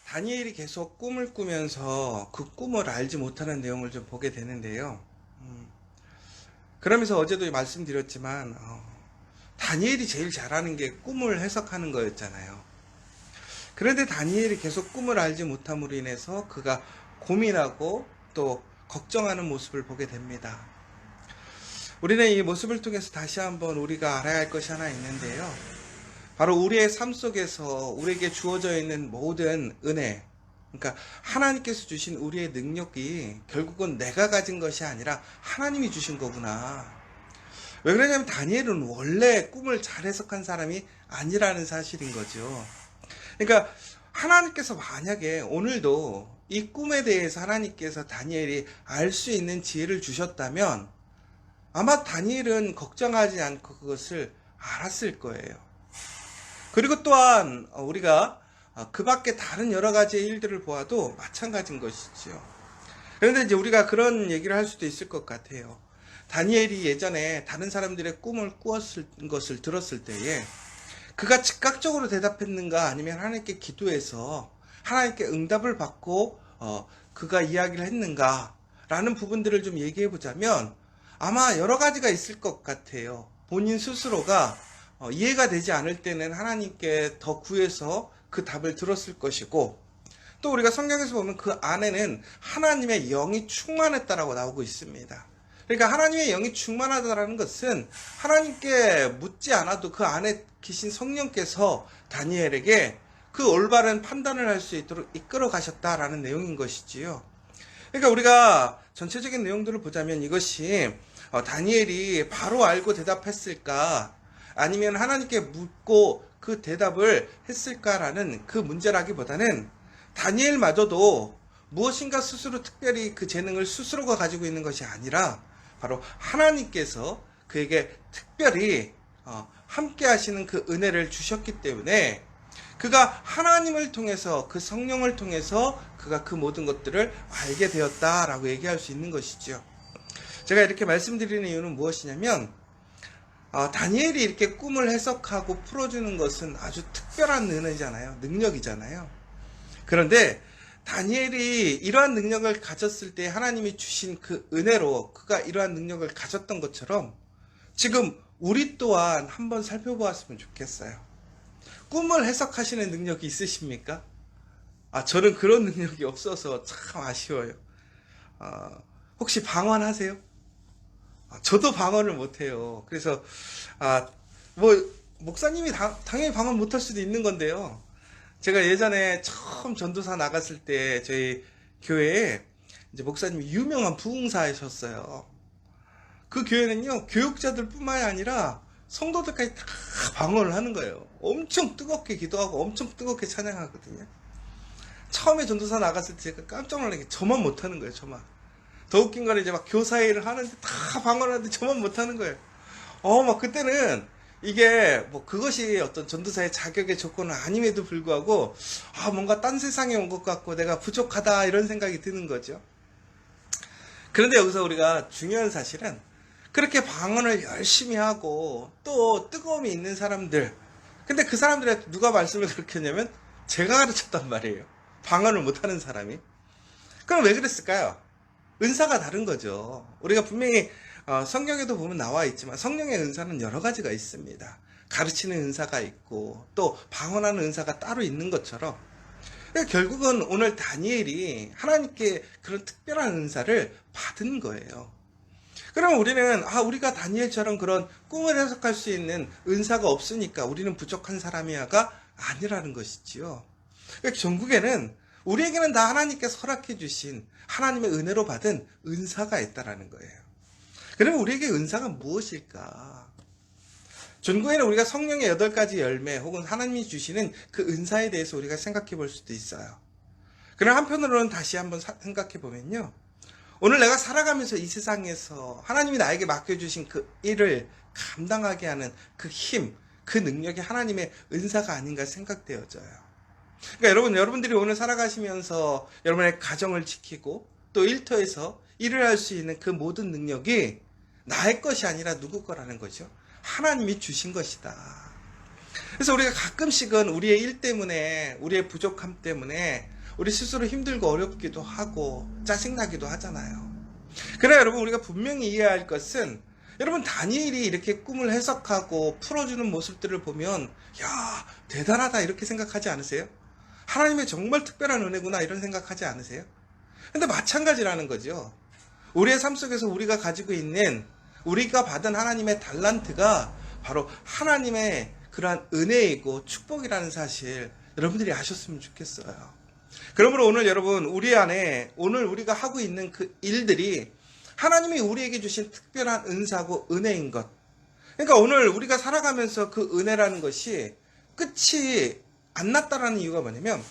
다니엘이 계속 꿈을 꾸면서 그 꿈을 알지 못하는 내용을 좀 보게 되는데요. 그러면서 어제도 말씀드렸지만 다니엘이 제일 잘하는 게 꿈을 해석하는 거였잖아요. 그런데 다니엘이 계속 꿈을 알지 못함으로 인해서 그가 고민하고 또 걱정하는 모습을 보게 됩니다. 우리는 이 모습을 통해서 다시 한번 우리가 알아야 할 것이 하나 있는데요. 바로 우리의 삶 속에서 우리에게 주어져 있는 모든 은혜, 그러니까 하나님께서 주신 우리의 능력이 결국은 내가 가진 것이 아니라 하나님이 주신 거구나. 왜 그러냐면 다니엘은 원래 꿈을 잘 해석한 사람이 아니라는 사실인 거죠. 그러니까 하나님께서 만약에 오늘도 이 꿈에 대해서 하나님께서 다니엘이 알 수 있는 지혜를 주셨다면 아마 다니엘은 걱정하지 않고 그것을 알았을 거예요. 그리고 또한 우리가 그 밖에 다른 여러 가지의 일들을 보아도 마찬가지인 것이지요. 그런데 이제 우리가 그런 얘기를 할 수도 있을 것 같아요. 다니엘이 예전에 다른 사람들의 꿈을 꾸었을 것을 들었을 때에 그가 즉각적으로 대답했는가 아니면 하나님께 기도해서 하나님께 응답을 받고 그가 이야기를 했는가 라는 부분들을 좀 얘기해 보자면 아마 여러 가지가 있을 것 같아요. 본인 스스로가 이해가 되지 않을 때는 하나님께 더 구해서 그 답을 들었을 것이고, 또 우리가 성경에서 보면 그 안에는 하나님의 영이 충만했다라고 나오고 있습니다. 그러니까 하나님의 영이 충만하다라는 것은 하나님께 묻지 않아도 그 안에 계신 성령께서 다니엘에게 그 올바른 판단을 할 수 있도록 이끌어 가셨다라는 내용인 것이지요. 그러니까 우리가 전체적인 내용들을 보자면 이것이 다니엘이 바로 알고 대답했을까 아니면 하나님께 묻고 그 대답을 했을까라는 그 문제라기보다는 다니엘마저도 무엇인가 스스로 특별히 그 재능을 스스로가 가지고 있는 것이 아니라 바로 하나님께서 그에게 특별히 함께 하시는 그 은혜를 주셨기 때문에 그가 하나님을 통해서 그 성령을 통해서 그가 그 모든 것들을 알게 되었다라고 얘기할 수 있는 것이죠. 제가 이렇게 말씀드리는 이유는 무엇이냐면 다니엘이 이렇게 꿈을 해석하고 풀어주는 것은 아주 특별한 은혜잖아요. 능력이잖아요. 그런데 다니엘이 이러한 능력을 가졌을 때 하나님이 주신 그 은혜로 그가 이러한 능력을 가졌던 것처럼 지금 우리 또한 한번 살펴보았으면 좋겠어요. 꿈을 해석하시는 능력이 있으십니까? 저는 그런 능력이 없어서 참 아쉬워요. 혹시 방언하세요? 저도 방언을 못해요. 그래서 목사님이 당연히 방언 못할 수도 있는 건데요. 제가 예전에 처음 전도사 나갔을 때 저희 교회에 이제 목사님이 유명한 부흥사이셨어요. 그 교회는요 교육자들 뿐만이 아니라 성도들까지 다 방언을 하는 거예요. 엄청 뜨겁게 기도하고 엄청 뜨겁게 찬양하거든요. 처음에 전도사 나갔을 때 제가 깜짝 놀란 게 저만 못하는 거예요. 저만. 더 웃긴 거는 이제 막 교사일을 하는데 다 방언하는데 저만 못하는 거예요. 막 그때는 이게 그것이 어떤 전도사의 자격의 조건은 아님에도 불구하고 뭔가 딴 세상에 온 것 같고 내가 부족하다 이런 생각이 드는 거죠. 그런데 여기서 우리가 중요한 사실은 그렇게 방언을 열심히 하고 또 뜨거움이 있는 사람들, 근데 그 사람들한테 누가 말씀을 그렇게 했냐면 제가 가르쳤단 말이에요. 방언을 못하는 사람이. 그럼 왜 그랬을까요? 은사가 다른 거죠. 우리가 분명히 성경에도 보면 나와 있지만 성령의 은사는 여러 가지가 있습니다. 가르치는 은사가 있고 또 방언하는 은사가 따로 있는 것처럼 결국은 오늘 다니엘이 하나님께 그런 특별한 은사를 받은 거예요. 그럼 우리는 우리가 다니엘처럼 그런 꿈을 해석할 수 있는 은사가 없으니까 우리는 부족한 사람이야가 아니라는 것이지요. 그러니까 전국에는 우리에게는 다 하나님께서 허락해 주신 하나님의 은혜로 받은 은사가 있다라는 거예요. 그러면 우리에게 은사가 무엇일까? 전국에는 우리가 성령의 8가지 열매 혹은 하나님이 주시는 그 은사에 대해서 우리가 생각해 볼 수도 있어요. 그러나 한편으로는 다시 한번 생각해 보면요. 오늘 내가 살아가면서 이 세상에서 하나님이 나에게 맡겨주신 그 일을 감당하게 하는 그 힘, 그 능력이 하나님의 은사가 아닌가 생각되어져요. 그러니까 여러분들이 오늘 살아가시면서 여러분의 가정을 지키고 또 일터에서 일을 할 수 있는 그 모든 능력이 나의 것이 아니라 누구 거라는 거죠. 하나님이 주신 것이다. 그래서 우리가 가끔씩은 우리의 일 때문에, 우리의 부족함 때문에 우리 스스로 힘들고 어렵기도 하고 짜증나기도 하잖아요. 그러나 여러분, 우리가 분명히 이해해야 할 것은, 여러분, 다니엘이 이렇게 꿈을 해석하고 풀어주는 모습들을 보면 야, 대단하다 이렇게 생각하지 않으세요? 하나님의 정말 특별한 은혜구나 이런 생각하지 않으세요? 근데 마찬가지라는 거죠. 우리의 삶 속에서 우리가 가지고 있는, 우리가 받은 하나님의 달란트가 바로 하나님의 그러한 은혜이고 축복이라는 사실 여러분들이 아셨으면 좋겠어요. 그러므로 오늘 여러분, 우리 안에 오늘 우리가 하고 있는 그 일들이 하나님이 우리에게 주신 특별한 은사고 은혜인 것. 그러니까 오늘 우리가 살아가면서 그 은혜라는 것이 끝이 안 났다라는 이유가 뭐냐면,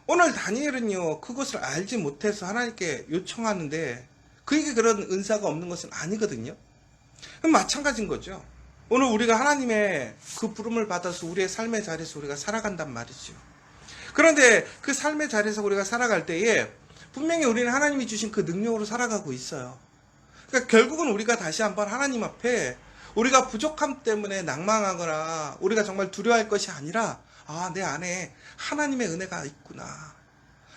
오늘 다니엘은요, 그것을 알지 못해서 하나님께 요청하는데 그에게 그런 은사가 없는 것은 아니거든요. 그럼 마찬가지인 거죠. 오늘 우리가 하나님의 그 부름을 받아서 우리의 삶의 자리에서 우리가 살아간단 말이죠. 그런데 그 삶의 자리에서 우리가 살아갈 때에 분명히 우리는 하나님이 주신 그 능력으로 살아가고 있어요. 그러니까 결국은 우리가 다시 한번 하나님 앞에 우리가 부족함 때문에 낭망하거나 우리가 정말 두려워할 것이 아니라, 아, 내 안에 하나님의 은혜가 있구나.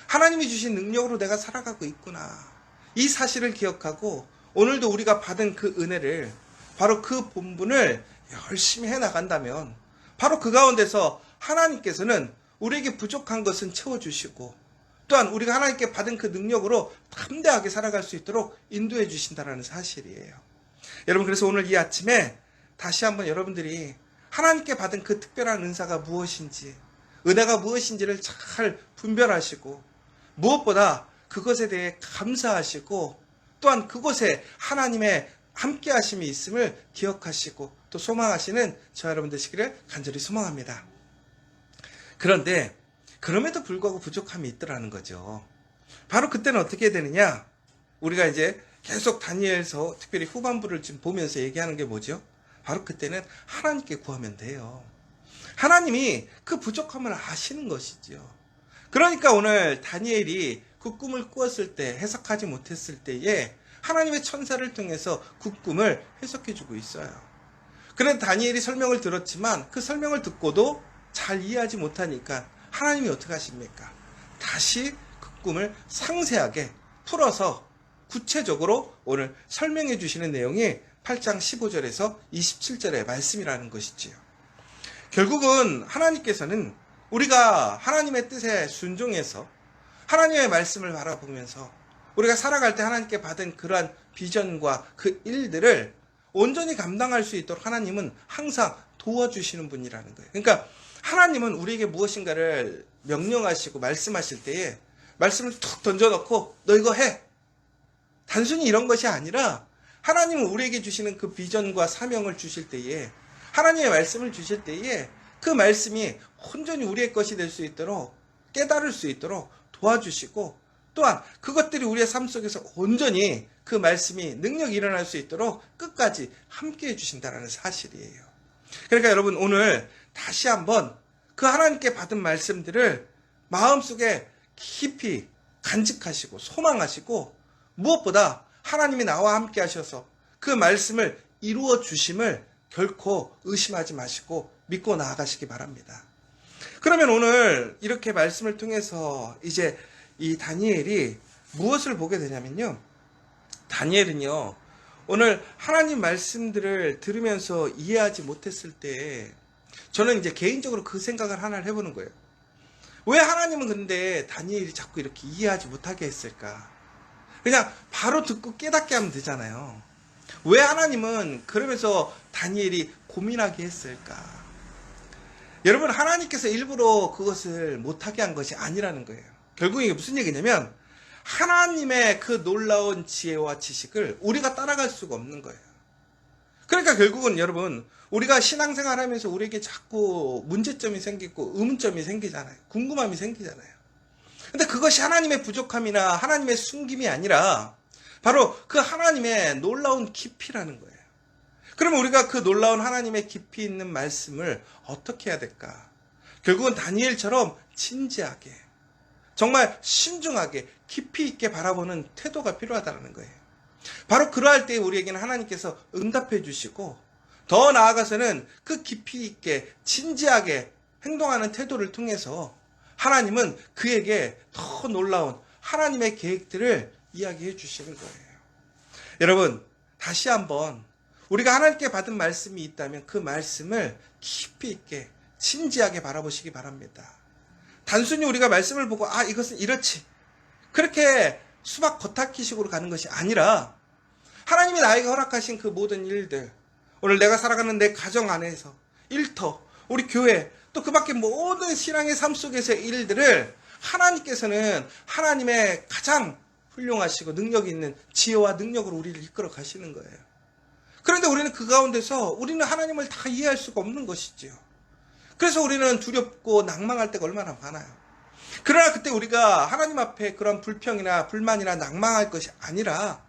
하나님이 주신 능력으로 내가 살아가고 있구나. 이 사실을 기억하고 오늘도 우리가 받은 그 은혜를, 바로 그 본분을 열심히 해나간다면 바로 그 가운데서 하나님께서는 우리에게 부족한 것은 채워주시고, 또한 우리가 하나님께 받은 그 능력으로 담대하게 살아갈 수 있도록 인도해 주신다는 사실이에요. 여러분, 그래서 오늘 이 아침에 다시 한번 여러분들이 하나님께 받은 그 특별한 은사가 무엇인지, 은혜가 무엇인지를 잘 분별하시고, 무엇보다 그것에 대해 감사하시고, 또한 그곳에 하나님의 함께 하심이 있음을 기억하시고 또 소망하시는 저 여러분 되시기를 간절히 소망합니다. 그런데 그럼에도 불구하고 부족함이 있더라는 거죠. 바로 그때는 어떻게 되느냐? 우리가 이제 계속 다니엘서 특별히 후반부를 지금 보면서 얘기하는 게 뭐죠? 바로 그때는 하나님께 구하면 돼요. 하나님이 그 부족함을 아시는 것이죠. 그러니까 오늘 다니엘이 그 꿈을 꾸었을 때, 해석하지 못했을 때에 하나님의 천사를 통해서 그 꿈을 해석해주고 있어요. 그런데 다니엘이 설명을 들었지만 그 설명을 듣고도 잘 이해하지 못하니까 하나님이 어떻게 하십니까? 다시 그 꿈을 상세하게 풀어서 구체적으로 오늘 설명해 주시는 내용이 8장 15절에서 27절의 말씀이라는 것이지요. 결국은 하나님께서는 우리가 하나님의 뜻에 순종해서 하나님의 말씀을 바라보면서 우리가 살아갈 때 하나님께 받은 그러한 비전과 그 일들을 온전히 감당할 수 있도록 하나님은 항상 도와주시는 분이라는 거예요. 그러니까 하나님은 우리에게 무엇인가를 명령하시고 말씀하실 때에 말씀을 툭 던져놓고 너 이거 해. 단순히 이런 것이 아니라 하나님은 우리에게 주시는 그 비전과 사명을 주실 때에, 하나님의 말씀을 주실 때에 그 말씀이 온전히 우리의 것이 될 수 있도록, 깨달을 수 있도록 도와주시고, 또한 그것들이 우리의 삶 속에서 온전히 그 말씀이 능력이 일어날 수 있도록 끝까지 함께 해주신다는 사실이에요. 그러니까 여러분, 오늘 다시 한번 그 하나님께 받은 말씀들을 마음속에 깊이 간직하시고 소망하시고, 무엇보다 하나님이 나와 함께 하셔서 그 말씀을 이루어 주심을 결코 의심하지 마시고 믿고 나아가시기 바랍니다. 그러면 오늘 이렇게 말씀을 통해서 이제 이 다니엘이 무엇을 보게 되냐면요, 다니엘은요, 오늘 하나님 말씀들을 들으면서 이해하지 못했을 때 저는 이제 개인적으로 그 생각을 하나를 해보는 거예요. 왜 하나님은 근데 다니엘이 자꾸 이렇게 이해하지 못하게 했을까? 그냥 바로 듣고 깨닫게 하면 되잖아요. 왜 하나님은 그러면서 다니엘이 고민하게 했을까? 여러분, 하나님께서 일부러 그것을 못하게 한 것이 아니라는 거예요. 결국 이게 무슨 얘기냐면 하나님의 그 놀라운 지혜와 지식을 우리가 따라갈 수가 없는 거예요. 그러니까 결국은 여러분, 우리가 신앙생활 하면서 우리에게 자꾸 문제점이 생기고 의문점이 생기잖아요. 궁금함이 생기잖아요. 근데 그것이 하나님의 부족함이나 하나님의 숨김이 아니라 바로 그 하나님의 놀라운 깊이라는 거예요. 그러면 우리가 그 놀라운 하나님의 깊이 있는 말씀을 어떻게 해야 될까? 결국은 다니엘처럼 진지하게, 정말 신중하게 깊이 있게 바라보는 태도가 필요하다는 거예요. 바로 그러할 때 우리에게는 하나님께서 응답해 주시고, 더 나아가서는 그 깊이 있게 진지하게 행동하는 태도를 통해서 하나님은 그에게 더 놀라운 하나님의 계획들을 이야기해 주시는 거예요. 여러분, 다시 한번 우리가 하나님께 받은 말씀이 있다면 그 말씀을 깊이 있게 진지하게 바라보시기 바랍니다. 단순히 우리가 말씀을 보고 이것은 이렇지, 그렇게 수박 겉핥기식으로 가는 것이 아니라 하나님이 나에게 허락하신 그 모든 일들, 오늘 내가 살아가는 내 가정 안에서, 일터, 우리 교회, 또 그 밖에 모든 신앙의 삶 속에서의 일들을 하나님께서는 하나님의 가장 훌륭하시고 능력이 있는 지혜와 능력으로 우리를 이끌어 가시는 거예요. 그런데 우리는 그 가운데서 우리는 하나님을 다 이해할 수가 없는 것이지요. 그래서 우리는 두렵고 낭망할 때가 얼마나 많아요. 그러나 그때 우리가 하나님 앞에 그런 불평이나 불만이나 낭망할 것이 아니라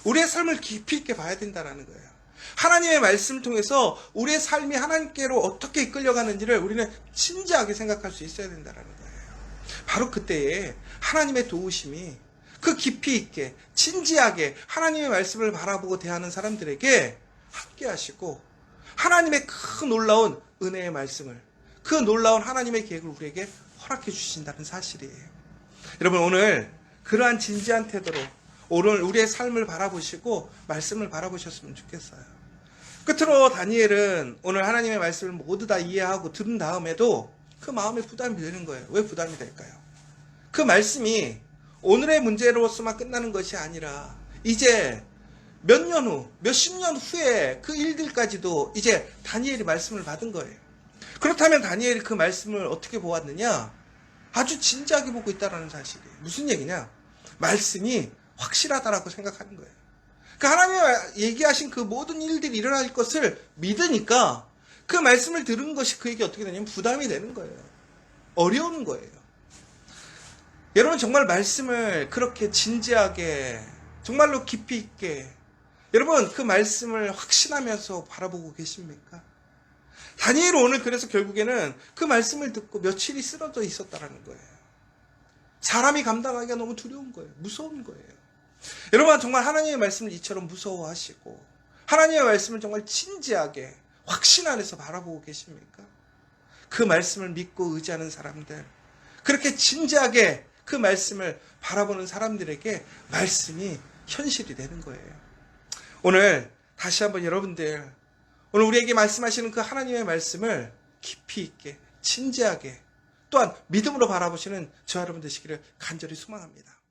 우리의 삶을 깊이 있게 봐야 된다는 거예요. 하나님의 말씀을 통해서 우리의 삶이 하나님께로 어떻게 이끌려가는지를 우리는 진지하게 생각할 수 있어야 된다는 거예요. 바로 그때에 하나님의 도우심이 그 깊이 있게 진지하게 하나님의 말씀을 바라보고 대하는 사람들에게 함께 하시고 하나님의 그 놀라운 은혜의 말씀을, 그 놀라운 하나님의 계획을 우리에게 허락해 주신다는 사실이에요. 여러분, 오늘 그러한 진지한 태도로 오늘 우리의 삶을 바라보시고 말씀을 바라보셨으면 좋겠어요. 끝으로 다니엘은 오늘 하나님의 말씀을 모두 다 이해하고 들은 다음에도 그 마음에 부담이 되는 거예요. 왜 부담이 될까요? 그 말씀이 오늘의 문제로서만 끝나는 것이 아니라 이제 몇 년 후, 몇십 년 후에 그 일들까지도 이제 다니엘이 말씀을 받은 거예요. 그렇다면 다니엘이 그 말씀을 어떻게 보았느냐? 아주 진지하게 보고 있다는 사실이에요. 무슨 얘기냐? 말씀이 확실하다라고 생각하는 거예요. 그러니까 하나님이 얘기하신 그 모든 일들이 일어날 것을 믿으니까 그 말씀을 들은 것이 그에게 어떻게 되냐면 부담이 되는 거예요. 어려운 거예요. 여러분, 정말 말씀을 그렇게 진지하게 정말로 깊이 있게 여러분 그 말씀을 확신하면서 바라보고 계십니까? 다니엘은 오늘 그래서 결국에는 그 말씀을 듣고 며칠이 쓰러져 있었다라는 거예요. 사람이 감당하기가 너무 두려운 거예요. 무서운 거예요. 여러분, 정말 하나님의 말씀을 이처럼 무서워하시고 하나님의 말씀을 정말 진지하게 확신 안에서 바라보고 계십니까? 그 말씀을 믿고 의지하는 사람들, 그렇게 진지하게 그 말씀을 바라보는 사람들에게 말씀이 현실이 되는 거예요. 오늘 다시 한번 여러분들, 오늘 우리에게 말씀하시는 그 하나님의 말씀을 깊이 있게 진지하게 또한 믿음으로 바라보시는 저 여러분 되시기를 간절히 소망합니다.